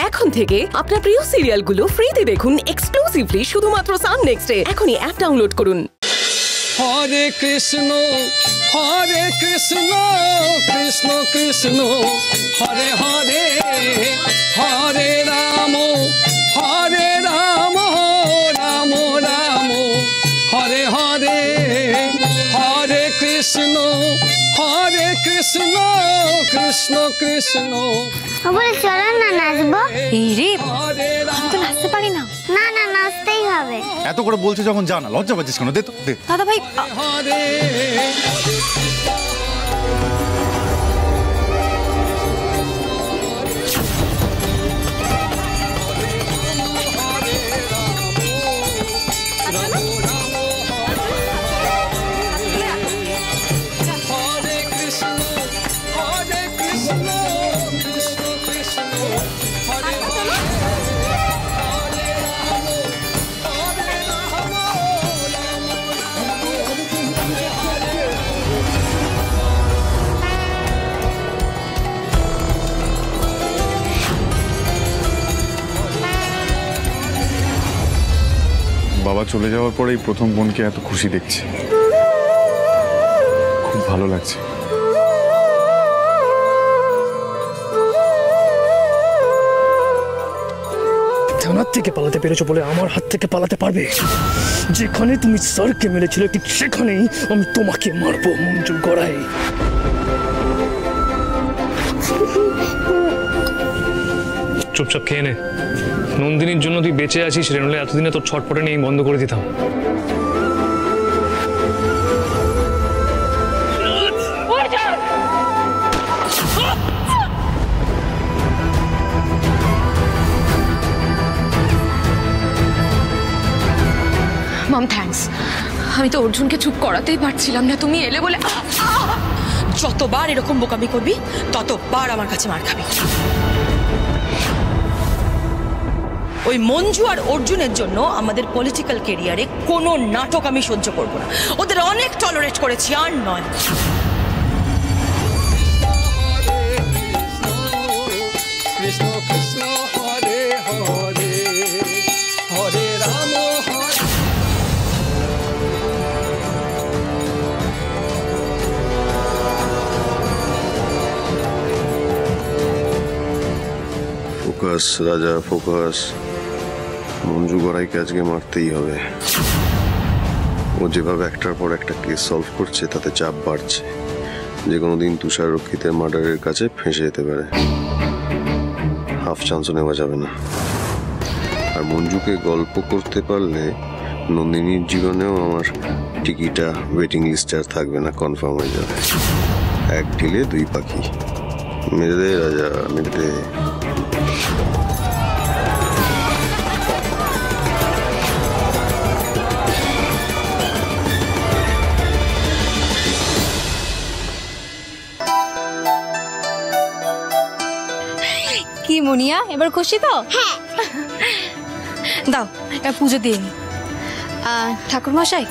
এখন থেকে আপনার প্রিয় সিরিয়ালগুলো ফ্রিতে দেখুন এক্সক্লুসিভলি শুধুমাত্র সান নেক্সটে। এখনই অ্যাপ ডাউনলোড করুন। হরে কৃষ্ণ কৃষ্ণ কৃষ্ণ হরে হরে, হরে রাম রাম রাম হরে হরে, হরে কৃষ্ণ কৃষ্ণ কৃষ্ণ। বলে চলো না নাচবো। এই রে আমি তো নাচতে পারি না। না না নাচতেই হবে। এত করে বলছে যখন যা না, লজ্জা পাচ্ছিস কেন? দে তো দে। দাদা ভাই হরে বাবা চলে যাওয়ার পরেই প্রথম বোনকে এত খুশি দেখছি, খুব ভালো লাগছে। থানার থেকে পালাতে পেরেছো বলে আমার হাত থেকে পালাতে পারবে? যেখানে তুমি স্যারকে মেরেছিলে ঠিক সেখানেই আমি তোমাকে মারবো মঞ্জু গড়াই। চুপচাপ খেয়ে নে। নন্দিনীর জন্য তুই বেঁচে আছিস, রেনলে এতদিনে তোর ছটপটে নিয়ে বন্ধ করে দিতাম। মম থ্যাঙ্কস। আমি তো অর্জুনকে চুপ করাতেই পারছিলাম না, তুমি এলে বলে। যতবার এরকম বোকামি করবি ততবার আমার কাছে মার খাবি। ওই মঞ্জু আর অর্জুনের জন্য আমাদের পলিটিক্যাল কেরিয়ারে কোনো নাটক আমি সহ্য করব না। ওদের অনেক টলারেট করেছি, আর নয়। কৃষ্ণ কৃষ্ণ হরে হরে, হরে রাম ফোকাস রাজা ফোকাস। মঞ্জু গড়াইকে আজকে মারতেই হবে। ও যেভাবে একটার পর একটা কেস সলভ করছে তাতে চাপ বাড়ছে। যে কোনো দিন তুষার রক্ষিতের মার্ডারের কাছে ফেঁসে যেতে পারে। হাফ চান্সও নেওয়া যাবে না। আর মঞ্জুকে গল্প করতে পারলে নন্দিনীর জীবনেও আমার টিকিটা ওয়েটিং লিস্টে আর থাকবে না, কনফার্ম হয়ে যাবে। এক ঢিলে দুই পাখি। মেরে দে রাজা, মেরে দে। কি মুনিয়া, এবার খুশি তো? হ্যাঁ। দাও এটা পুজো দিয়ে নি। ঠাকুর মশাই,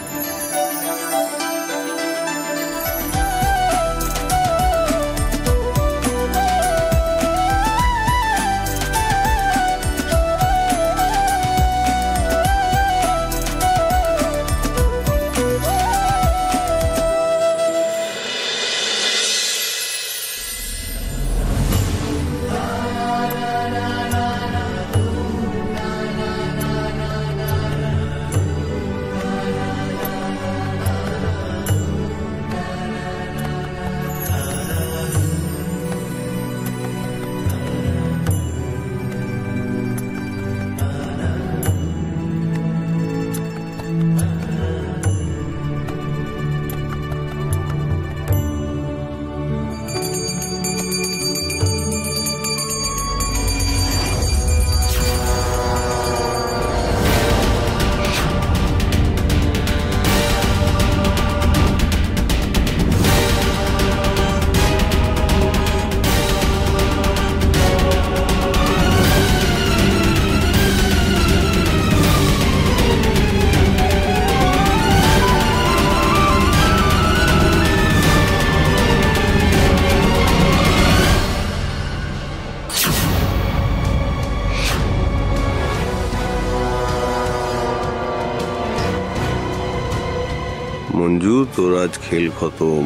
মঞ্জু, তোর আজ খেল খতম।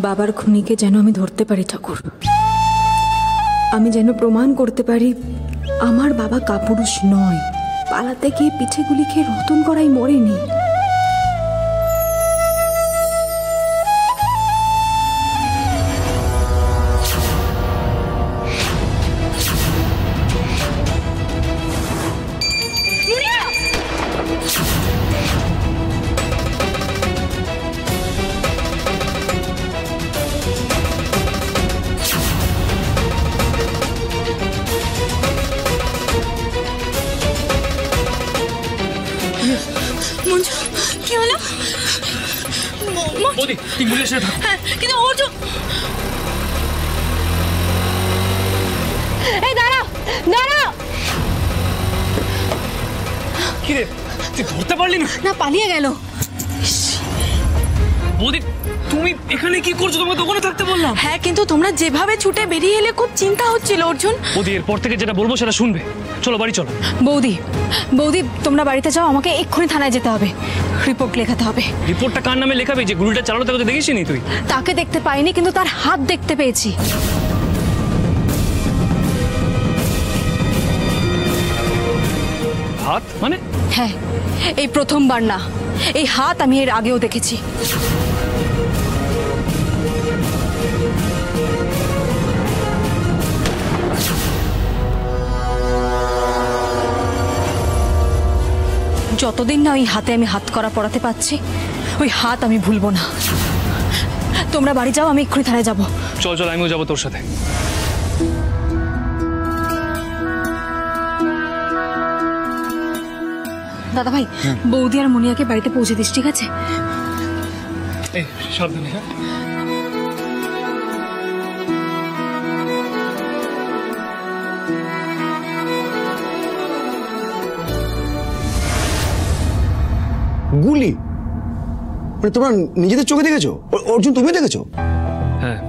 বাবার খুনিকে যেন আমি ধরতে পারি ঠাকুর, আমি যেন প্রমাণ করতে পারি আমার বাবা কাপুরুষ নয়, পালাতে গিয়ে পিঠে গুলি খেয়ে রতন করাই মরেনি। মঞ্জু, কি হলো? বৌদি তুই বুঝে এসে থাক। হ্যাঁ, কিন্তু অর্জুন। এই দাঁড়াও, দাঁড়াও। কি রে, তুই ধরতে পারলি না? না, পালিয়ে গেল। বৌদি তুমি এখানে কি করছো? তোমাকে দোকানে থাকতে বললাম। হ্যাঁ, কিন্তু তোমরা যেভাবে ছুটে বেরিয়ে এলে খুব চিন্তা হচ্ছিল অর্জুন। বৌদি এরপর থেকে যেটা বলবো সেটা শুনবে। চলো বাড়ি চলো। বৌদি, বৌদি তোমরা বাড়িতে যাও, আমাকে এক্ষুনি থানায় যেতে হবে, রিপোর্ট লেখাতে হবে। রিপোর্টটা কার নামে লেখাবে? যে গুলিটা চালানো তাকে দেখিসনি তুই? তাকে দেখতে পাইনি, কিন্তু তার হাত দেখতে পেয়েছি। হাত মানে? হ্যাঁ, এই প্রথমবার না, এই হাত আমি এর আগেও দেখেছি। যতদিন না ওই হাতে আমি হাত করা পড়াতে পারছি, ওই হাত আমি ভুলবো না। তোমরা বাড়ি যাও, আমি এক্ষুনি থানায় যাবো। চল চল, আমিও যাবো তোর সাথে। দাদা ভাই, বৌদি আর মনিয়াকে বাড়িতে পৌঁছে দিস, ঠিক আছে? এই সাবধানে। হ্যাঁ গুলি মানে তোমরা নিজেদের চোখে দেখেছো? অর্জুন তুমি দেখেছো? হ্যাঁ।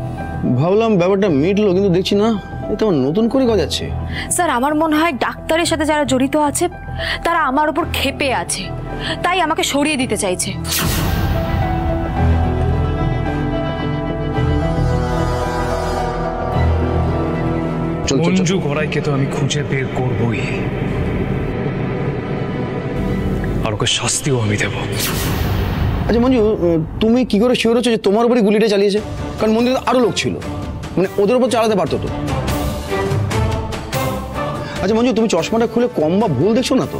ভাবলাম ব্যাপারটা মিটলো, কিন্তু দেখছি না, এটা আমার নতুন করে গজাচ্ছে। স্যার, আমার মনে হয় ডাক্তারের সাথে যারা জড়িত আছে তারা আমার উপর ক্ষেপে আছে, তাই আমাকে সরিয়ে দিতে চাইছে। মঞ্জু গড়াইকে তো আমি খুঁজে বের করবই, আর ওকে শাস্তিও আমি দেব। আচ্ছা মঞ্জু, তুমি কি করে শিওর হচ্ছ যে তোমার উপরই গুলিটা চালিয়েছে? কারণ মন্দিরে আরো লোক ছিল, মানে ওদের উপর চালাতে পারতো তো। আচ্ছা মঞ্জু, তুমি চশমাটা খুলে কম বা ভুল দেখছো না তো?